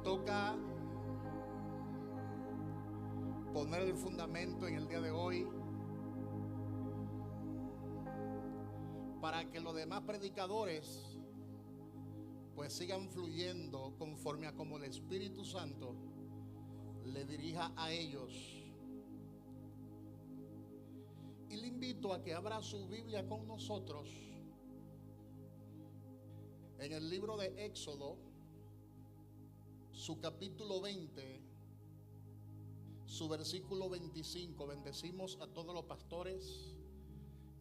toca poner el fundamento en el día de hoy para que los demás predicadores pues sigan fluyendo conforme a como el Espíritu Santo le dirija a ellos. Y le invito a que abra su Biblia con nosotros en el libro de Éxodo, su capítulo 20, su versículo 25. Bendecimos a todos los pastores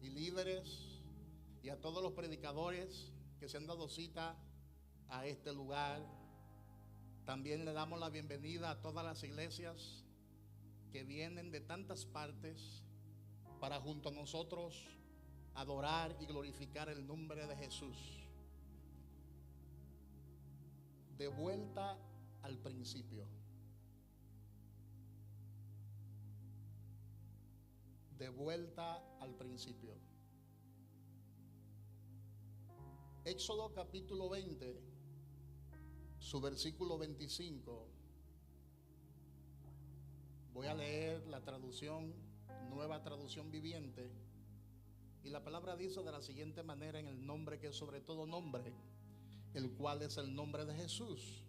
y líderes y a todos los predicadores que se han dado cita a este lugar. También le damos la bienvenida a todas las iglesias que vienen de tantas partes para junto a nosotros adorar y glorificar el nombre de Jesús. De vuelta al principio. De vuelta al principio. Éxodo capítulo 20, su versículo 25. Voy a leer la traducción, Nueva Traducción Viviente. Y la palabra dice de la siguiente manera: en el nombre que es sobre todo nombre, el cual es el nombre de Jesús.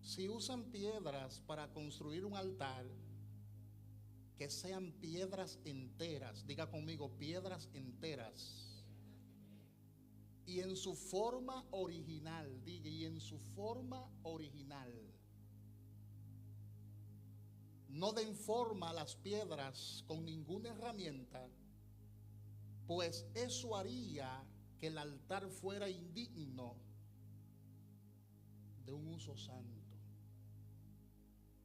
Si usan piedras para construir un altar, que sean piedras enteras. Diga conmigo, piedras enteras. Y en su forma original, diga, y en su forma original. No den forma a las piedras con ninguna herramienta, pues eso haría que el altar fuera indigno de un uso santo.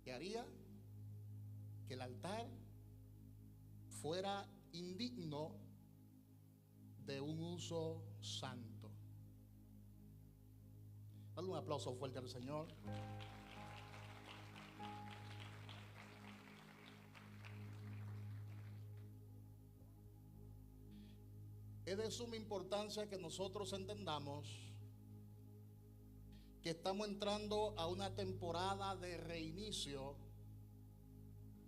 ¿Qué haría? Que el altar fuera indigno de un uso santo. Dale un aplauso fuerte al Señor. Es de suma importancia que nosotros entendamos que estamos entrando a una temporada de reinicio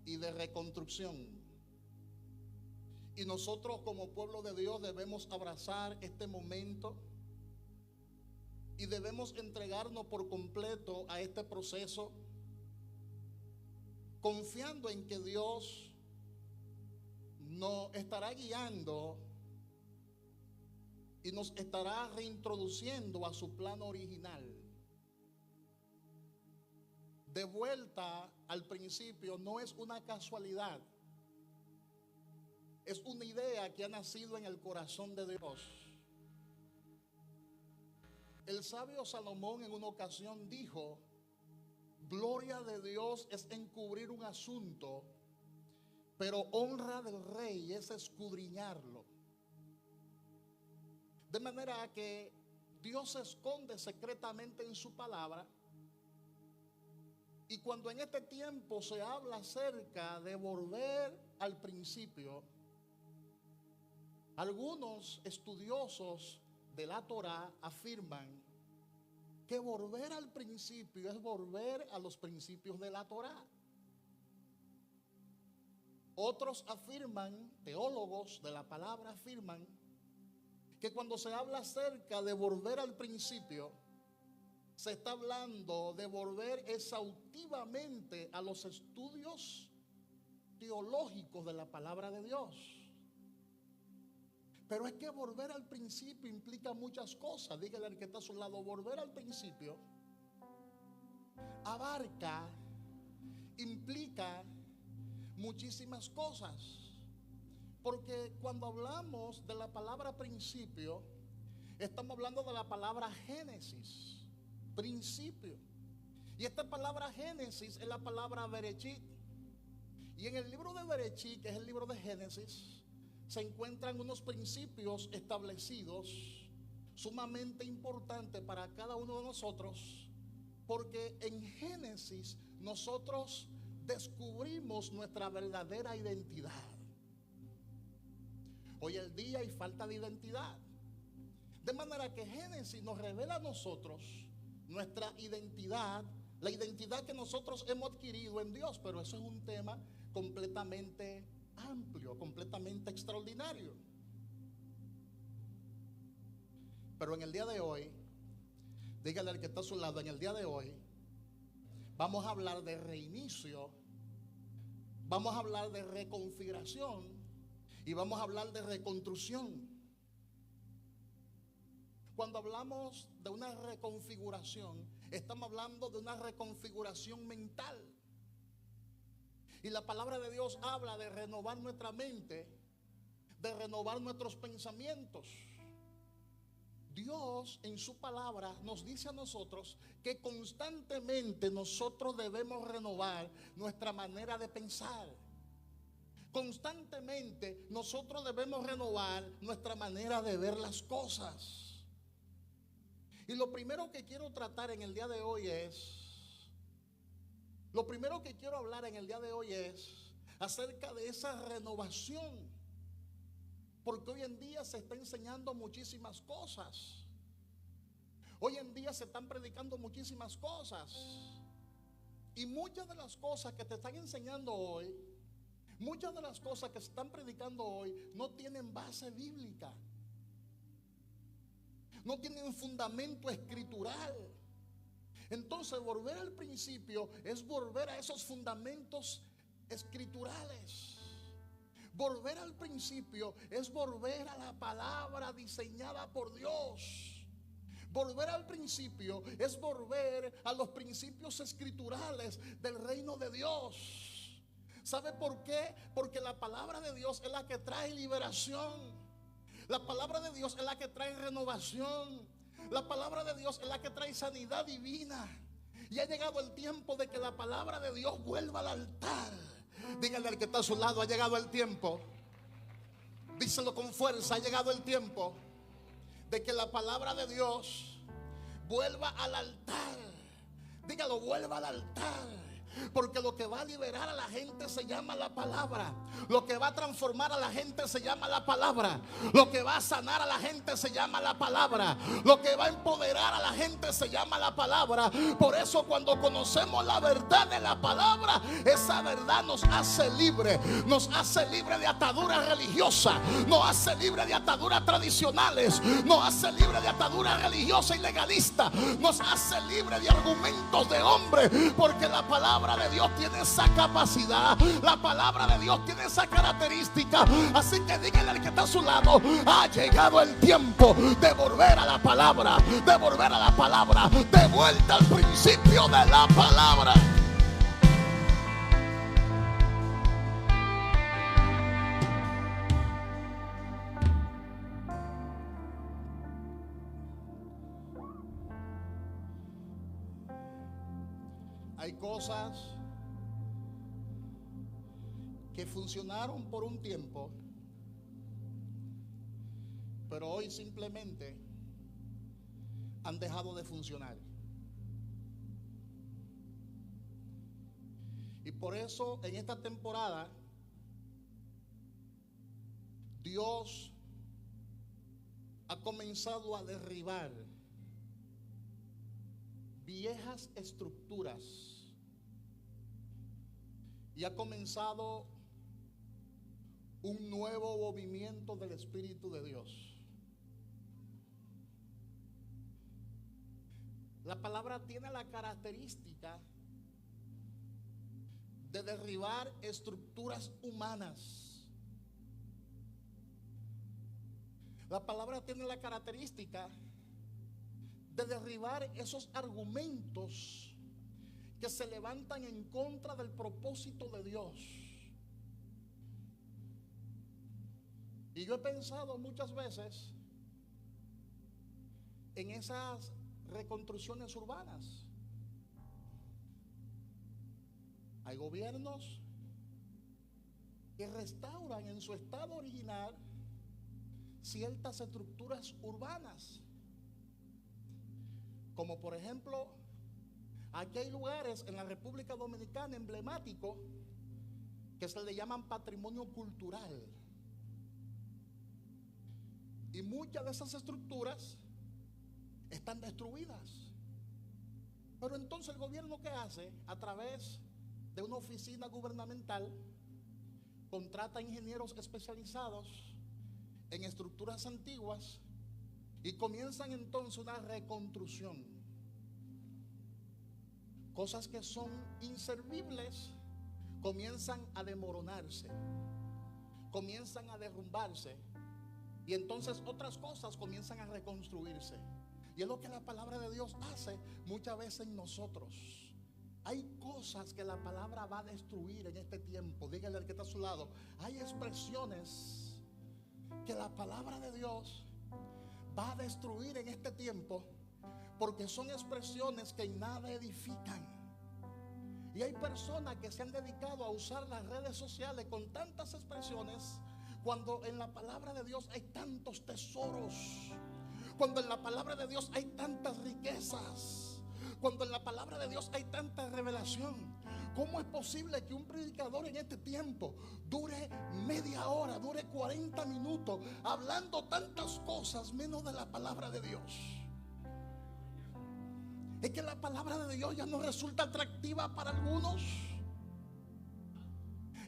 y de reconstrucción. Y nosotros como pueblo de Dios debemos abrazar este momento y debemos entregarnos por completo a este proceso, confiando en que Dios nos estará guiando y nos estará reintroduciendo a su plano original. De vuelta al principio no es una casualidad, es una idea que ha nacido en el corazón de Dios. El sabio Salomón en una ocasión dijo: gloria de Dios es encubrir un asunto, pero honra del rey es escudriñarlo. De manera que Dios se esconde secretamente en su palabra. Y cuando en este tiempo se habla acerca de volver al principio, algunos estudiosos de la Torá afirman que volver al principio es volver a los principios de la Torá. Otros afirman, teólogos de la palabra afirman, que cuando se habla acerca de volver al principio, se está hablando de volver exhaustivamente a los estudios teológicos de la palabra de Dios. Pero es que volver al principio implica muchas cosas. Dígale al que está a su lado: volver al principio abarca, implica muchísimas cosas. Porque cuando hablamos de la palabra principio, estamos hablando de la palabra Génesis, principio. Y esta palabra Génesis es la palabra Bereshit. Y en el libro de Bereshit, que es el libro de Génesis, se encuentran unos principios establecidos sumamente importantes para cada uno de nosotros, porque en Génesis nosotros descubrimos nuestra verdadera identidad. Hoy el día hay falta de identidad, de manera que Génesis nos revela a nosotros nuestra identidad, la identidad que nosotros hemos adquirido en Dios. Pero eso es un tema completamente amplio, completamente extraordinario. Pero en el día de hoy, dígale al que está a su lado, en el día de hoy vamos a hablar de reinicio, vamos a hablar de reconfiguración y vamos a hablar de reconstrucción. Cuando hablamos de una reconfiguración, estamos hablando de una reconfiguración mental. Y la palabra de Dios habla de renovar nuestra mente, de renovar nuestros pensamientos. Dios en su palabra nos dice a nosotros que constantemente nosotros debemos renovar nuestra manera de pensar. Constantemente nosotros debemos renovar nuestra manera de ver las cosas. Y lo primero que quiero tratar en el día de hoy lo primero que quiero hablar en el día de hoy es acerca de esa renovación. Porque hoy en día se está enseñando muchísimas cosas. Hoy en día se están predicando muchísimas cosas. Y muchas de las cosas que te están enseñando hoy, muchas de las cosas que se están predicando hoy no tienen base bíblica. No tienen fundamento escritural. Entonces volver al principio es volver a esos fundamentos escriturales. Volver al principio es volver a la palabra diseñada por Dios. Volver al principio es volver a los principios escriturales del reino de Dios. ¿Sabe por qué? Porque la palabra de Dios es la que trae liberación. La palabra de Dios es la que trae renovación. La palabra de Dios es la que trae sanidad divina. Y ha llegado el tiempo de que la palabra de Dios vuelva al altar. Dígale al que está a su lado, ha llegado el tiempo. Díselo con fuerza, ha llegado el tiempo de que la palabra de Dios vuelva al altar. Dígalo, vuelva al altar. Porque lo que va a liberar a la gente se llama la palabra. Lo que va a transformar a la gente se llama la palabra. Lo que va a sanar a la gente se llama la palabra. Lo que va a empoderar a la gente se llama la palabra. Por eso cuando conocemos la verdad de la palabra, esa verdad nos hace libre. Nos hace libre de ataduras religiosas. Nos hace libre de ataduras tradicionales. Nos hace libre de ataduras religiosas y legalistas. Nos hace libre de argumentos de hombre. Porque la palabra de Dios tiene esa capacidad. La palabra de Dios tiene esa característica. Así que díganle al que está a su lado, ha llegado el tiempo de volver a la palabra. De volver a la palabra. De vuelta al principio de la palabra. Hay cosas que funcionaron por un tiempo, pero hoy simplemente han dejado de funcionar. Y por eso en esta temporada Dios ha comenzado a derribar viejas estructuras y ha comenzado un nuevo movimiento del Espíritu de Dios. La palabra tiene la característica de derribar estructuras humanas. La palabra tiene la característica de derribar esos argumentos que se levantan en contra del propósito de Dios. Y yo he pensado muchas veces en esas reconstrucciones urbanas. Hay gobiernos que restauran en su estado original ciertas estructuras urbanas. Como por ejemplo, aquí hay lugares en la República Dominicana emblemáticos que se le llaman patrimonio cultural. Y muchas de esas estructuras están destruidas. Pero entonces el gobierno, ¿qué hace? A través de una oficina gubernamental contrata ingenieros especializados en estructuras antiguas y comienzan entonces una reconstrucción. Cosas que son inservibles comienzan a desmoronarse, comienzan a derrumbarse, y entonces otras cosas comienzan a reconstruirse. Y es lo que la palabra de Dios hace muchas veces en nosotros. Hay cosas que la palabra va a destruir en este tiempo. Dígale al que está a su lado, hay expresiones que la palabra de Dios va a destruir en este tiempo, porque son expresiones que en nada edifican. Y hay personas que se han dedicado a usar las redes sociales con tantas expresiones, cuando en la palabra de Dios hay tantos tesoros, cuando en la palabra de Dios hay tantas riquezas, cuando en la palabra de Dios hay tanta revelación. ¿Cómo es posible que un predicador en este tiempo dure media hora, dure 40 minutos hablando tantas cosas menos de la palabra de Dios? Es que la palabra de Dios ya no resulta atractiva para algunos.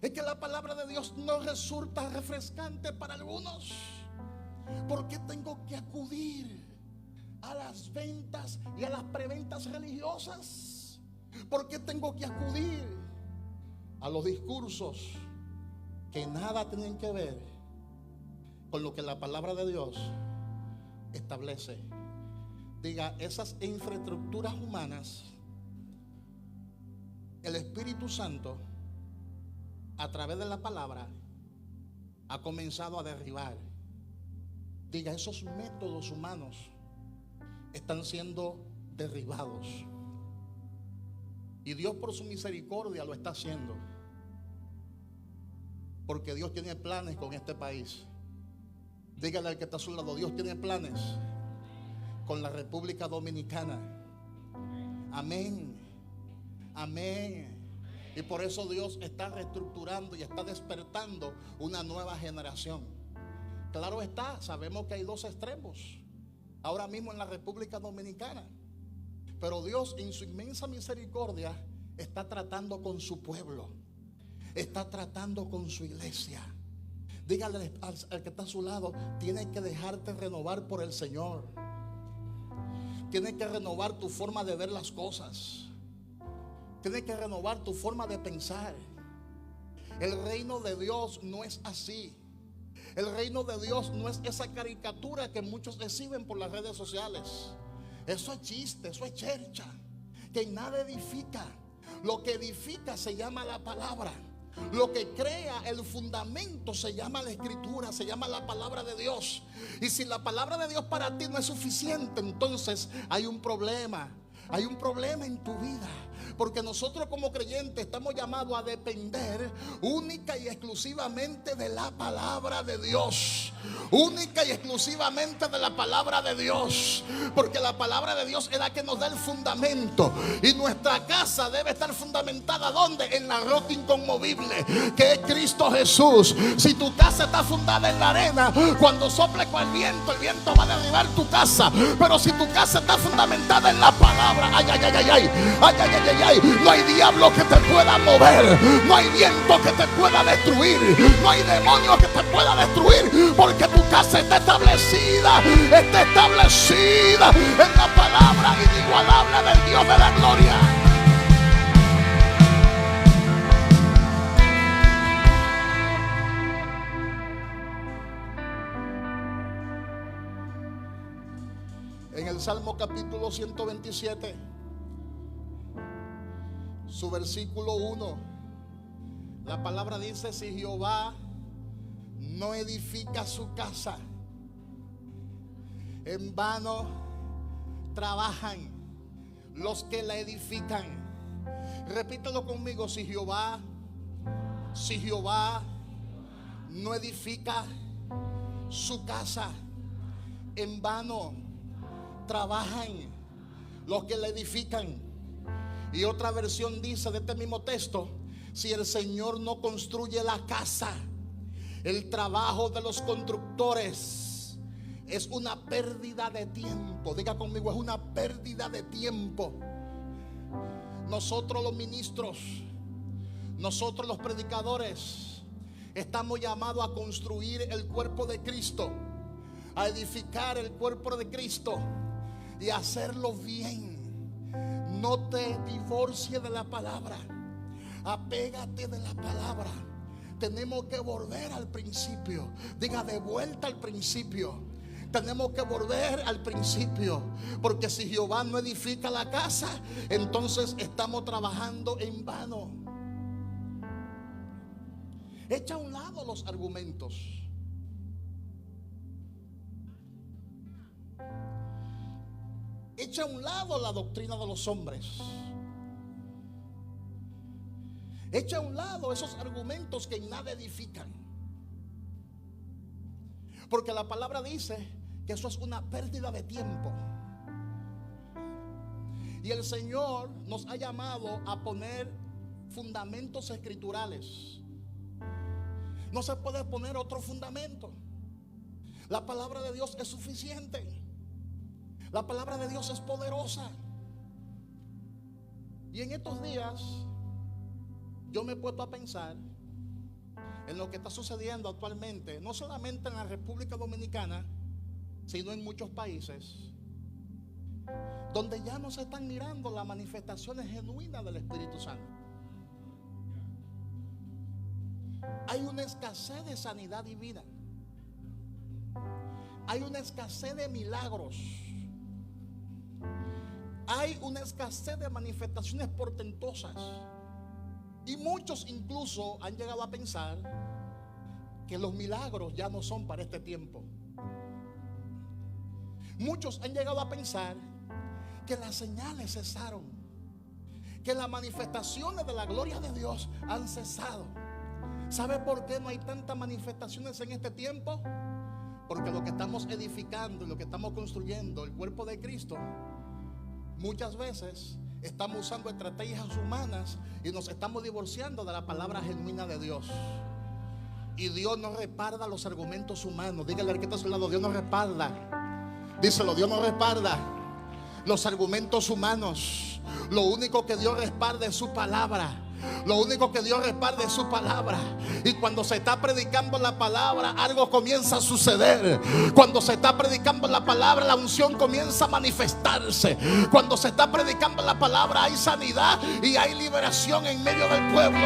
Es que la palabra de Dios no resulta refrescante para algunos. ¿Por qué tengo que acudir a las ventas y a las preventas religiosas? ¿Por qué tengo que acudir a los discursos que nada tienen que ver con lo que la palabra de Dios establece? Diga, esas infraestructuras humanas, el Espíritu Santo a través de la palabra ha comenzado a derribar. Diga, esos métodos humanos están siendo derribados, y Dios por su misericordia lo está haciendo, porque Dios tiene planes con este país. Dígale al que está a su lado, Dios tiene planes con la República Dominicana. Amén, amén. Y por eso Dios está reestructurando y está despertando una nueva generación. Claro está, sabemos que hay dos extremos ahora mismo en la República Dominicana, pero Dios en su inmensa misericordia está tratando con su pueblo, está tratando con su iglesia. Dígale al que está a su lado, tienes que dejarte renovar por el Señor. Tienes que renovar tu forma de ver las cosas. Tienes que renovar tu forma de pensar. El reino de Dios no es así. El reino de Dios no es esa caricatura que muchos exhiben por las redes sociales. Eso es chiste, eso es chercha, que nada edifica. Lo que edifica se llama la palabra. Lo que crea el fundamento se llama la escritura, se llama la palabra de Dios. Y si la palabra de Dios para ti no es suficiente, entonces hay un problema. Hay un problema en tu vida, porque nosotros como creyentes estamos llamados a depender única y exclusivamente de la palabra de Dios. Única y exclusivamente de la palabra de Dios, porque la palabra de Dios es la que nos da el fundamento. Y nuestra casa debe estar fundamentada ¿dónde? En la roca inconmovible, que es Cristo Jesús. Si tu casa está fundada en la arena, cuando sople con el viento va a derribar tu casa. Pero si tu casa está fundamentada en la palabra, ay, ay, ay, ay, ay, ay, ay, ay, ay, no hay diablo que te pueda mover, no hay viento que te pueda destruir, no hay demonio que te pueda destruir, porque tu casa está establecida en la palabra inigualable del Dios de la gloria. En el Salmo capítulo 127, su versículo 1, la palabra dice: si Jehová no edifica su casa, en vano trabajan los que la edifican. Repítelo conmigo: si Jehová no edifica su casa, en vano trabajan los que la edifican. Y otra versión dice de este mismo texto: si el Señor no construye la casa, el trabajo de los constructores es una pérdida de tiempo. Diga conmigo: es una pérdida de tiempo. nosotros los ministros, nosotros los predicadores, estamos llamados a construir el cuerpo de Cristo, a edificar el cuerpo de Cristo y a hacerlo bien. No te divorcies de la palabra, apégate de la palabra. Tenemos que volver al principio. Diga, de vuelta al principio. Tenemos que volver al principio, porque si Jehová no edifica la casa, entonces estamos trabajando en vano. Echa a un lado los argumentos. Echa a un lado la doctrina de los hombres. Echa a un lado esos argumentos que en nada edifican. Porque la palabra dice que eso es una pérdida de tiempo. Y el Señor nos ha llamado a poner fundamentos escriturales. No se puede poner otro fundamento. La palabra de Dios es suficiente. La palabra de Dios es poderosa. Y en estos días yo me he puesto a pensar en lo que está sucediendo actualmente, no solamente en la República Dominicana, sino en muchos países, donde ya no se están mirando las manifestaciones genuinas del Espíritu Santo. Hay una escasez de sanidad divina. Hay una escasez de milagros. Hay una escasez de manifestaciones portentosas. Y muchos incluso han llegado a pensar que los milagros ya no son para este tiempo. Muchos han llegado a pensar que las señales cesaron, que las manifestaciones de la gloria de Dios han cesado. ¿Sabe por qué no hay tantas manifestaciones en este tiempo? Porque lo que estamos edificando y lo que estamos construyendo, el cuerpo de Cristo, muchas veces estamos usando estrategias humanas y nos estamos divorciando de la palabra genuina de Dios. Y Dios no respalda los argumentos humanos. Dígale al que está a su lado, Dios no respalda. Díselo, Dios no respalda los argumentos humanos. Lo único que Dios respalda es su palabra. Lo único que Dios respalda es su palabra. Y cuando se está predicando la palabra, algo comienza a suceder. Cuando se está predicando la palabra, la unción comienza a manifestarse. Cuando se está predicando la palabra, hay sanidad y hay liberación en medio del pueblo.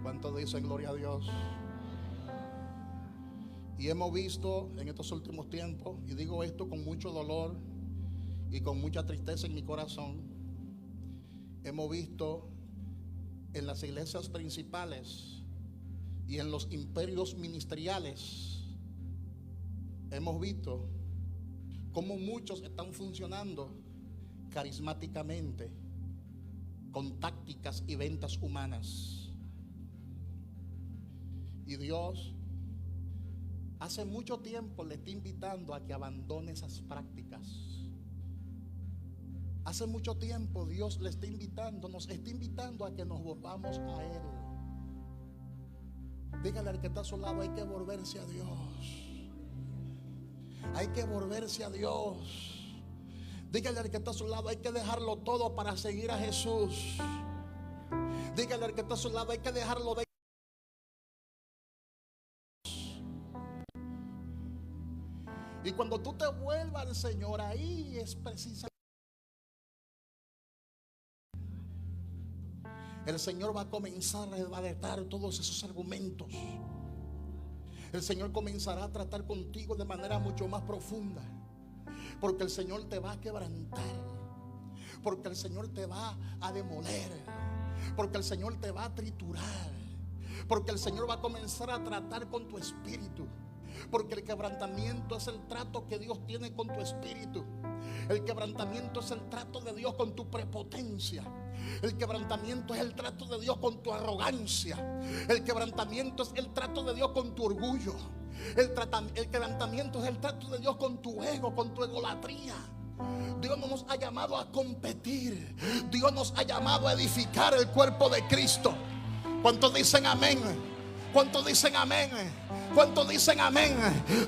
¿Cuántos dicen gloria a Dios? Y hemos visto en estos últimos tiempos, y digo esto con mucho dolor y con mucha tristeza en mi corazón, hemos visto en las iglesias principales y en los imperios ministeriales, hemos visto cómo muchos están funcionando carismáticamente con tácticas y ventas humanas. Y Dios hace mucho tiempo le está invitando a que abandone esas prácticas. Hace mucho tiempo Dios le está invitando, nos está invitando a que nos volvamos a Él. Dígale al que está a su lado, hay que volverse a Dios. Hay que volverse a Dios. Dígale al que está a su lado, hay que dejarlo todo para seguir a Jesús. Dígale al que está a su lado, hay que dejarlo de. Y cuando tú te vuelvas al Señor, ahí es precisamente el Señor va a comenzar a desbaratar todos esos argumentos. El Señor comenzará a tratar contigo de manera mucho más profunda, porque el Señor te va a quebrantar, porque el Señor te va a demoler, porque el Señor te va a triturar, porque el Señor va a comenzar a tratar con tu espíritu. Porque el quebrantamiento es el trato que Dios tiene con tu espíritu. El quebrantamiento es el trato de Dios con tu prepotencia. El quebrantamiento es el trato de Dios con tu arrogancia. El quebrantamiento es el trato de Dios con tu orgullo. El quebrantamiento es el trato de Dios con tu ego, con tu egolatría. Dios no nos ha llamado a competir. Dios nos ha llamado a edificar el cuerpo de Cristo. ¿Cuántos dicen amén? ¿Cuántos dicen amén? ¿Cuántos dicen amén?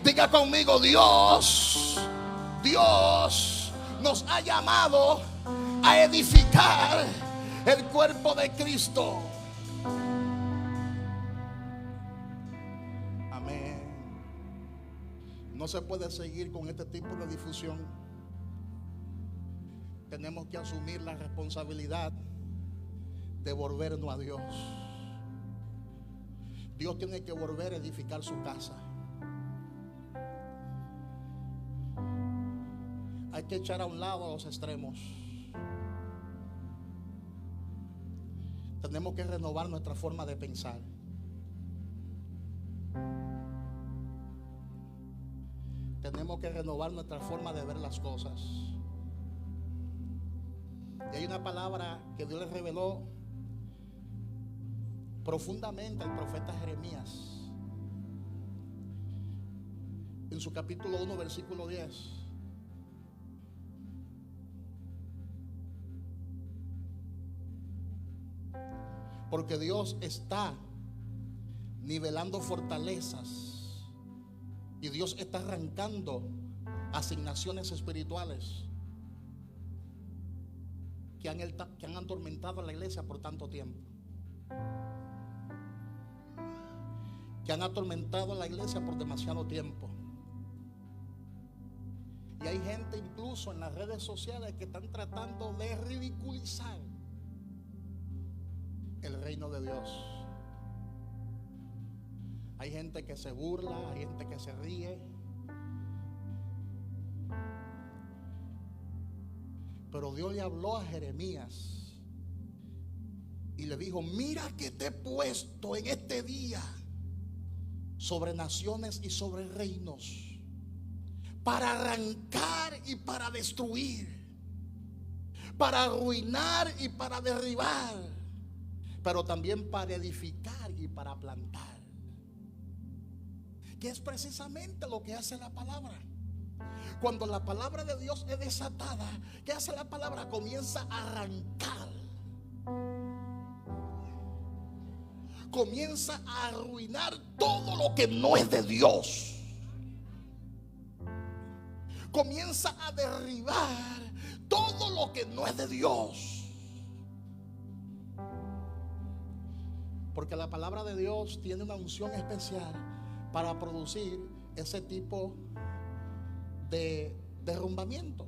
Diga conmigo, Dios Dios nos ha llamado a edificar el cuerpo de Cristo. Amén. No se puede seguir con este tipo de difusión. Tenemos que asumir la responsabilidad de volvernos a Dios. Dios tiene que volver a edificar su casa. Hay que echar a un lado los extremos. Tenemos que renovar nuestra forma de pensar. Tenemos que renovar nuestra forma de ver las cosas. Y hay una palabra que Dios le reveló profundamente al profeta Jeremías en su capítulo 1, versículo 10. Porque Dios está nivelando fortalezas y Dios está arrancando asignaciones espirituales que han atormentado a la iglesia por tanto tiempo, que han atormentado a la iglesia por demasiado tiempo. Y hay gente incluso en las redes sociales que están tratando de ridiculizar el reino de Dios. Hay gente que se burla, hay gente que se ríe. Pero Dios le habló a Jeremías y le dijo: mira que te he puesto en este día sobre naciones y sobre reinos, para arrancar y para destruir, para arruinar y para derribar, pero también para edificar y para plantar. Que es precisamente lo que hace la palabra. Cuando la palabra de Dios es desatada, ¿qué hace la palabra? Comienza a arrancar, comienza a arruinar todo lo que no es de Dios, comienza a derribar todo lo que no es de Dios. Porque la palabra de Dios tiene una unción especial para producir ese tipo de derrumbamiento.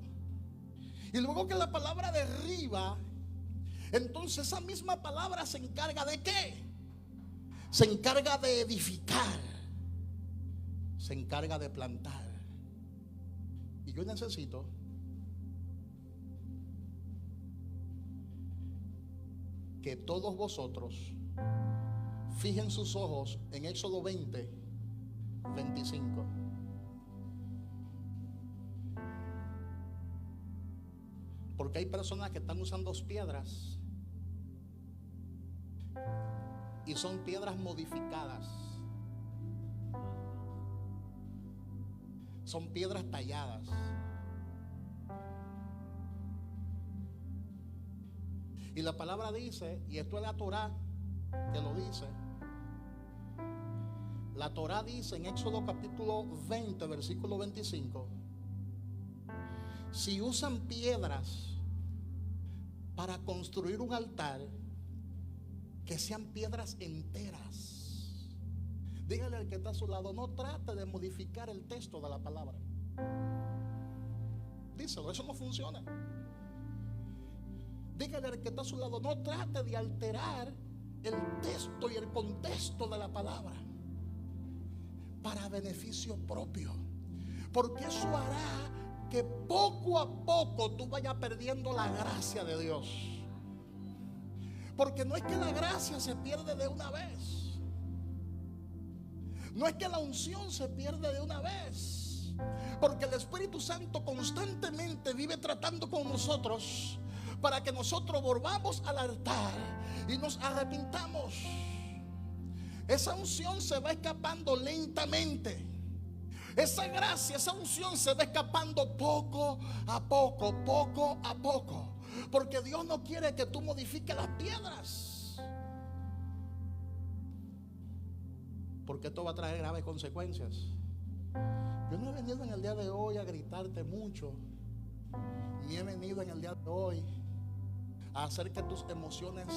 Y luego que la palabra derriba, entonces esa misma palabra se encarga de ¿qué? Se encarga de edificar, se encarga de plantar. Y yo necesito que todos vosotros fijen sus ojos en Éxodo 20, 25. Porque hay personas que están usando piedras y son piedras modificadas, son piedras talladas. Y la palabra dice, y esto es la Torá que lo dice, la Torá dice en Éxodo capítulo 20, versículo 25: si usan piedras para construir un altar, que sean piedras enteras. Dígale al que está a su lado: no trate de modificar el texto de la palabra. Díselo, eso no funciona. Dígale al que está a su lado: no trate de alterar el texto y el contexto de la palabra para beneficio propio, porque eso hará que poco a poco tú vayas perdiendo la gracia de Dios. Porque no es que la gracia se pierde de una vez, no es que la unción se pierde de una vez, porque el Espíritu Santo constantemente vive tratando con nosotros para que nosotros volvamos al altar y nos arrepintamos. Esa unción se va escapando lentamente. Esa gracia, esa unción se va escapando poco a poco, poco a poco. Porque Dios no quiere que tú modifiques las piedras, porque esto va a traer graves consecuencias. Yo no he venido en el día de hoy a gritarte mucho, ni he venido en el día de hoy a hacer que tus emociones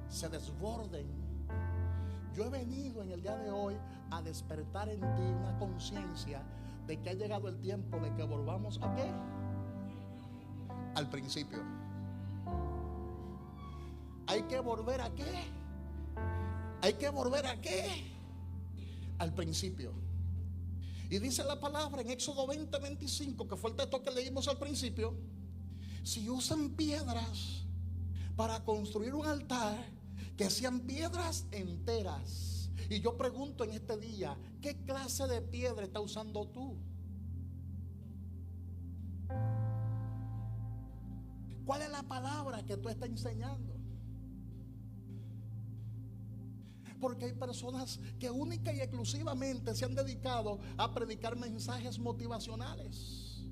se desborden. Yo he venido en el día de hoy a despertar en ti una conciencia de que ha llegado el tiempo de que volvamos ¿a qué? Al principio. Hay que volver ¿a qué? Hay que volver ¿a qué? Al principio. Y dice la palabra en Éxodo 20:25, que fue el texto que leímos al principio: si usan piedras para construir un altar, que sean piedras enteras. Y yo pregunto en este día, ¿qué clase de piedra está usando tú? ¿Cuál es la palabra que tú estás enseñando? Porque hay personas que única y exclusivamente se han dedicado a predicar mensajes motivacionales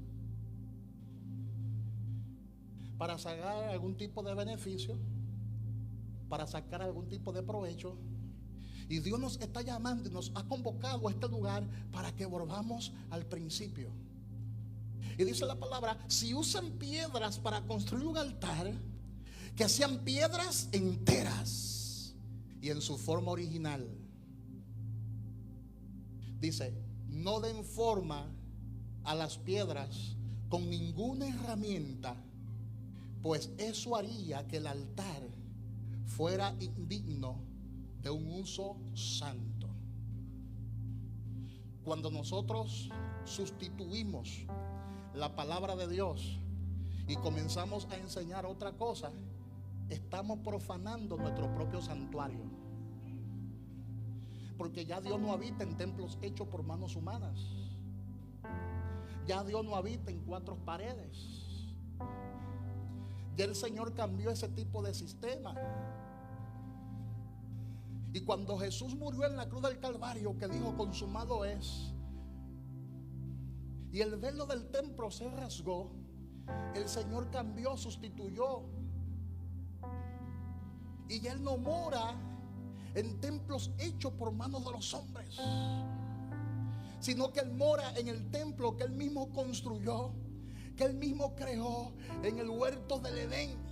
para sacar algún tipo de beneficio, para sacar algún tipo de provecho. Y Dios nos está llamando y nos ha convocado a este lugar para que volvamos al principio. Y dice la palabra: si usan piedras para construir un altar, que sean piedras enteras y en su forma original. Dice: no den forma a las piedras con ninguna herramienta, pues eso haría que el altar fuera indigno de un uso santo. Cuando nosotros sustituimos la palabra de Dios y comenzamos a enseñar otra cosa, estamos profanando nuestro propio santuario. Porque ya Dios no habita en templos hechos por manos humanas. Ya Dios no habita en cuatro paredes. Ya el Señor cambió ese tipo de sistema. Y cuando Jesús murió en la cruz del Calvario, que dijo: consumado es, y el velo del templo se rasgó, el Señor cambió, sustituyó. Y ya Él no mora en templos hechos por manos de los hombres, sino que Él mora en el templo que Él mismo construyó, que Él mismo creó en el huerto del Edén.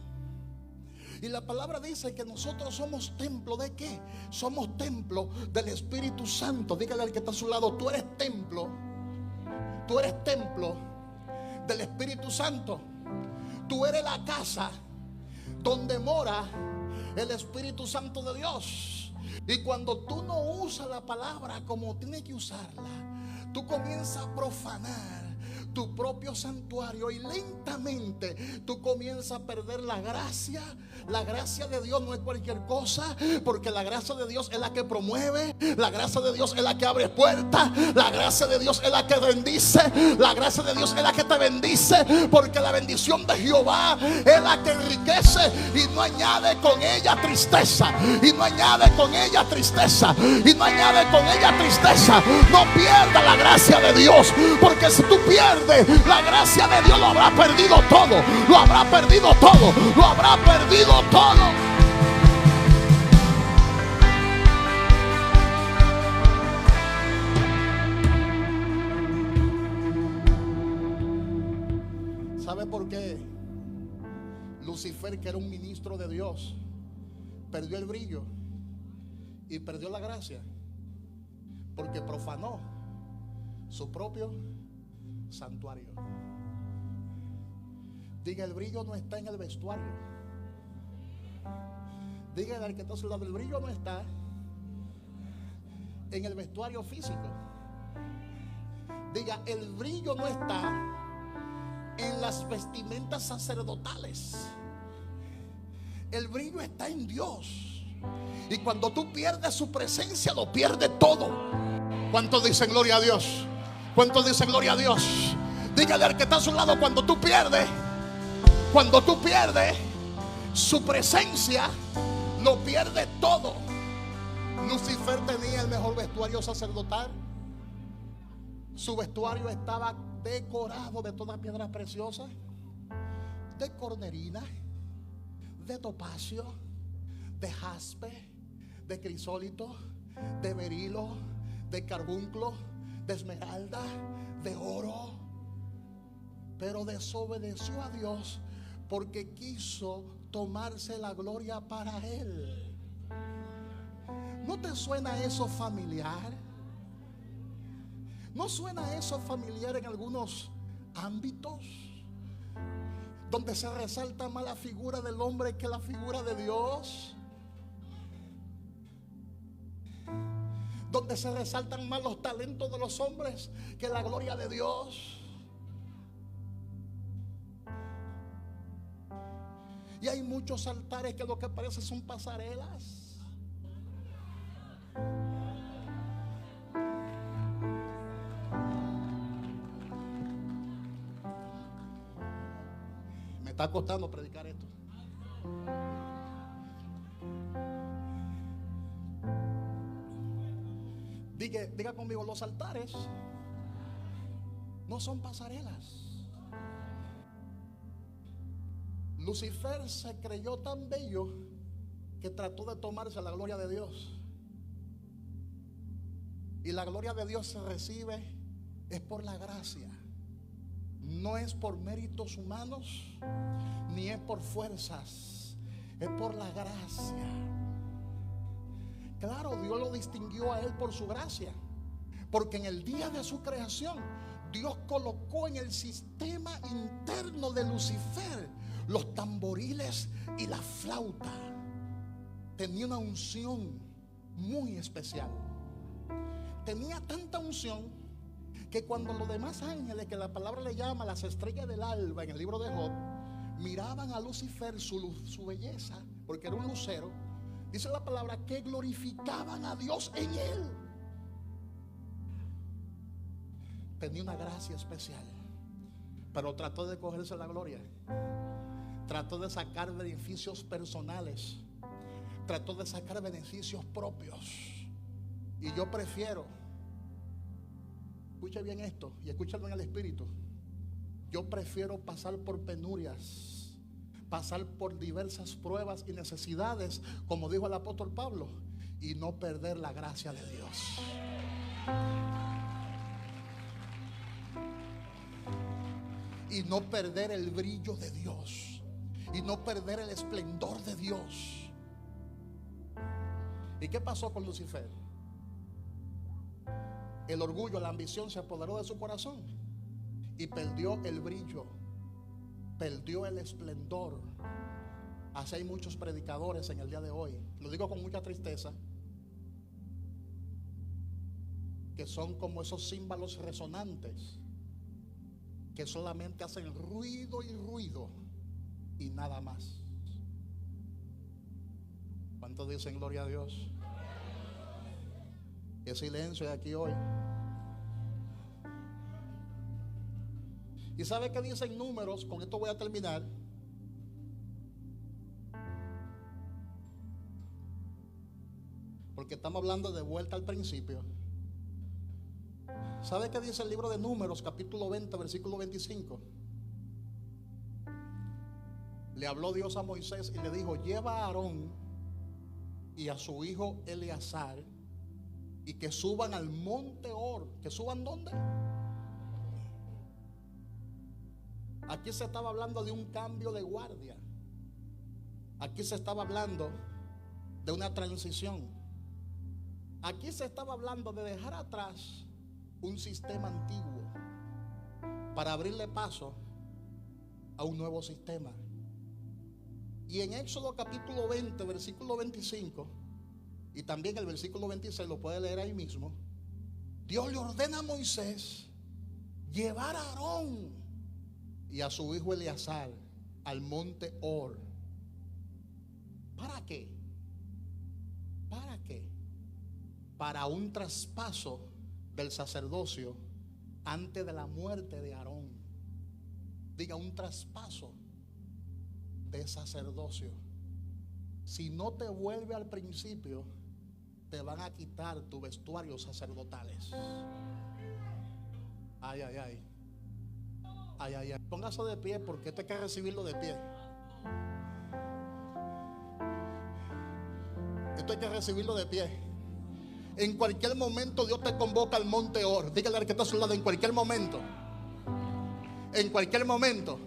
Y la palabra dice que nosotros somos templo ¿de qué? Somos templo del Espíritu Santo. Dígale al que está a su lado: tú eres templo. Tú eres templo del Espíritu Santo. Tú eres la casa donde mora el Espíritu Santo de Dios. Y cuando tú no usas la palabra como tienes que usarla, tú comienzas a profanar tu propio santuario y lentamente tú comienzas a perder la gracia. La gracia de Dios no es cualquier cosa, porque la gracia de Dios es la que promueve, la gracia de Dios es la que abre puertas, la gracia de Dios es la que bendice, la gracia de Dios es la que te bendice, porque la bendición de Jehová es la que enriquece y no añade con ella tristeza, y no añade con ella tristeza, y no añade con ella tristeza. No pierda la gracia de Dios, porque si tú pierdes la gracia de Dios, lo habrá perdido todo, lo habrá perdido todo, lo habrá perdido todo. ¿Sabe por qué Lucifer, que era un ministro de Dios, perdió el brillo y perdió la gracia? Porque profanó su propio santuario. Diga: el brillo no está en el vestuario. Dígale al que está a su lado: el brillo no está en el vestuario físico. Diga: el brillo no está en las vestimentas sacerdotales. El brillo está en Dios. Y cuando tú pierdes su presencia, lo pierdes todo. ¿Cuántos dicen gloria a Dios? ¿Cuántos dicen gloria a Dios? Dígale al que está a su lado: cuando tú pierdes su presencia, lo pierde todo. Lucifer tenía el mejor vestuario sacerdotal. Su vestuario estaba decorado de toda piedra preciosa, de cornerina, de topacio, de jaspe, de crisólito, de berilo, de carbunclo, de esmeralda, de oro, pero desobedeció a Dios porque quiso tomarse la gloria para Él. ¿No te suena eso familiar? ¿No suena eso familiar en algunos ámbitos donde se resalta más la figura del hombre que la figura de Dios? Donde se resaltan más los talentos de los hombres que la gloria de Dios. Y hay muchos altares que lo que parecen son pasarelas. Me está costando predicar esto. Diga conmigo, los altares no son pasarelas. Lucifer se creyó tan bello que trató de tomarse la gloria de Dios. Y la gloria de Dios se recibe es por la gracia. No es por méritos humanos, ni es por fuerzas, es por la gracia. Claro, Dios lo distinguió a él por su gracia, porque en el día de su creación Dios colocó en el sistema interno de Lucifer los tamboriles y la flauta. Tenía una unción muy especial. Tenía tanta unción que cuando los demás ángeles, que la palabra le llama las estrellas del alba en el libro de Job, miraban a Lucifer su belleza, porque era un lucero, dice la palabra que glorificaban a Dios en él. Tenía una gracia especial, pero trató de cogerse la gloria. Trató de sacar beneficios personales, trató de sacar beneficios propios. Y yo prefiero, escuche bien esto y escúchalo en el espíritu, yo prefiero pasar por penurias, pasar por diversas pruebas y necesidades, como dijo el apóstol Pablo, y no perder la gracia de Dios. Y no perder el brillo de Dios, y no perder el esplendor de Dios. ¿Y qué pasó con Lucifer? El orgullo, la ambición se apoderó de su corazón y perdió el brillo, perdió el esplendor. Así hay muchos predicadores en el día de hoy, lo digo con mucha tristeza, que son como esos címbalos resonantes que solamente hacen ruido y ruido y nada más. ¿Cuántos dicen gloria a Dios? Qué silencio hay aquí hoy. ¿Y sabe qué dicen Números? Con esto voy a terminar. Porque estamos hablando de vuelta al principio. ¿Sabe qué dice el libro de Números, capítulo 20, versículo 25? Le habló Dios a Moisés y le dijo: lleva a Aarón y a su hijo Eleazar y que suban al monte Hor. ¿Que suban dónde? Aquí se estaba hablando de un cambio de guardia. Aquí se estaba hablando de una transición. Aquí se estaba hablando de dejar atrás un sistema antiguo para abrirle paso a un nuevo sistema. Y en Éxodo capítulo 20, versículo 25, y también el versículo 26, lo puede leer ahí mismo, Dios le ordena a Moisés llevar a Aarón y a su hijo Eleazar al monte Hor. ¿Para qué? ¿Para qué? Para un traspaso del sacerdocio antes de la muerte de Aarón. Diga, un traspaso de sacerdocio. Si no te vuelve al principio, te van a quitar tus vestuarios sacerdotales. Ay, ay, ay. Ay, ay, ay. Póngase de pie, porque esto hay que recibirlo de pie. Esto hay que recibirlo de pie. En cualquier momento Dios te convoca al monte Or. Dígale al que está a su lado, en cualquier momento. En cualquier momento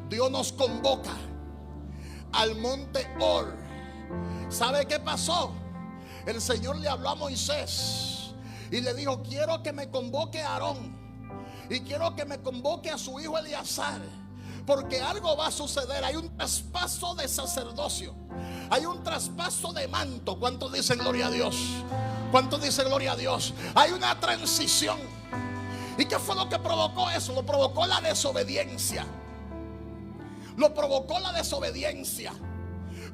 Dios nos convoca al monte Or. ¿Sabe qué pasó? El Señor le habló a Moisés y le dijo: quiero que me convoque a Aarón y quiero que me convoque a su hijo Eleazar, porque algo va a suceder. Hay un traspaso de sacerdocio, hay un traspaso de manto. ¿Cuántos dicen gloria a Dios? ¿Cuántos dicen gloria a Dios? Hay una transición. ¿Y qué fue lo que provocó eso? Lo provocó la desobediencia. Lo provocó la desobediencia.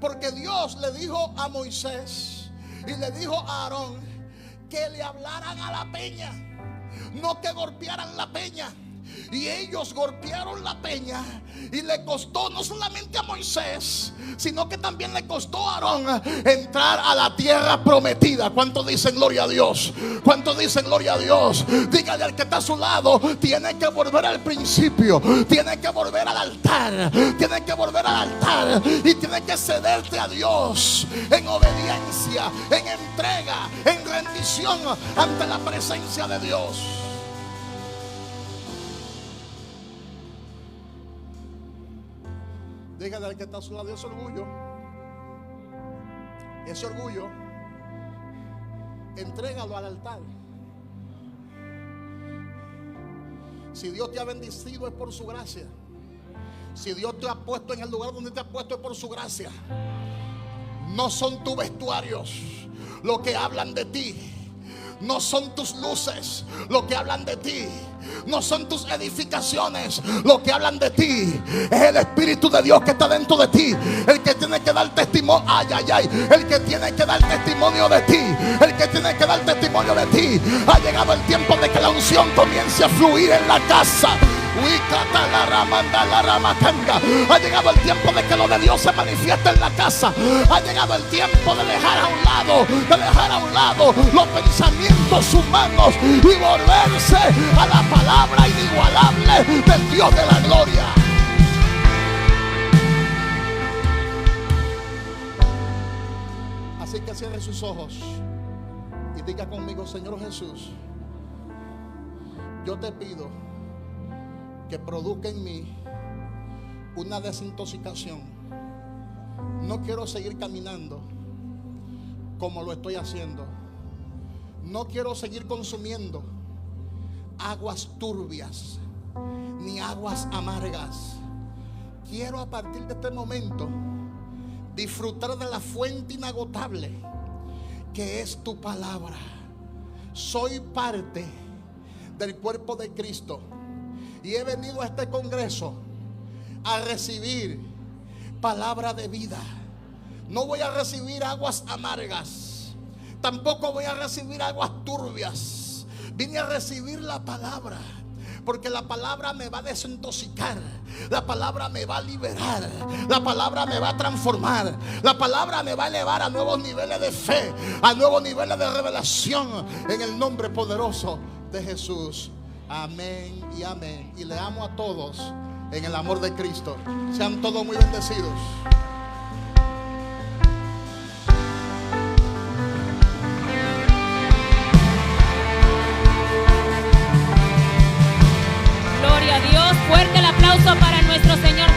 Porque Dios le dijo a Moisés y le dijo a Aarón que le hablaran a la peña, no que golpearan la peña. Y ellos golpearon la peña y le costó no solamente a Moisés, sino que también le costó a Aarón entrar a la tierra prometida. ¿Cuántos dicen gloria a Dios? ¿Cuántos dicen gloria a Dios? Dígale al que está a su lado: tiene que volver al principio, tiene que volver al altar, tiene que volver al altar y tiene que cederte a Dios en obediencia, en entrega, en rendición ante la presencia de Dios. Dígale al que está a su lado: ese orgullo, entrégalo al altar. Si Dios te ha bendecido es por su gracia. Si Dios te ha puesto en el lugar donde te ha puesto es por su gracia. No son tus vestuarios lo que hablan de ti. No son tus luces lo que hablan de ti. No son tus edificaciones lo que hablan de ti. Es el Espíritu de Dios que está dentro de ti el que tiene que dar testimonio. Ay, ay, ay. El que tiene que dar testimonio de ti. El que tiene que dar testimonio de ti. Ha llegado el tiempo de que la unción comience a fluir en la casa. Ha llegado el tiempo de que lo de Dios se manifieste en la casa. Ha llegado el tiempo de dejar a un lado los pensamientos humanos y volverse a la palabra inigualable del Dios de la gloria. Así que cierre sus ojos y diga conmigo: Señor Jesús, yo te pido que produzca en mí una desintoxicación. No quiero seguir caminando como lo estoy haciendo. No quiero seguir consumiendo aguas turbias ni aguas amargas. Quiero a partir de este momento disfrutar de la fuente inagotable que es tu palabra. Soy parte del cuerpo de Cristo y he venido a este congreso a recibir palabra de vida. No voy a recibir aguas amargas, tampoco voy a recibir aguas turbias. Vine a recibir la palabra, porque la palabra me va a desintoxicar, la palabra me va a liberar, la palabra me va a transformar, la palabra me va a elevar a nuevos niveles de fe, a nuevos niveles de revelación, en el nombre poderoso de Jesús. Amén y amén. Y le amo a todos en el amor de Cristo. Sean todos muy bendecidos. Gloria a Dios. Fuerte el aplauso para nuestro Señor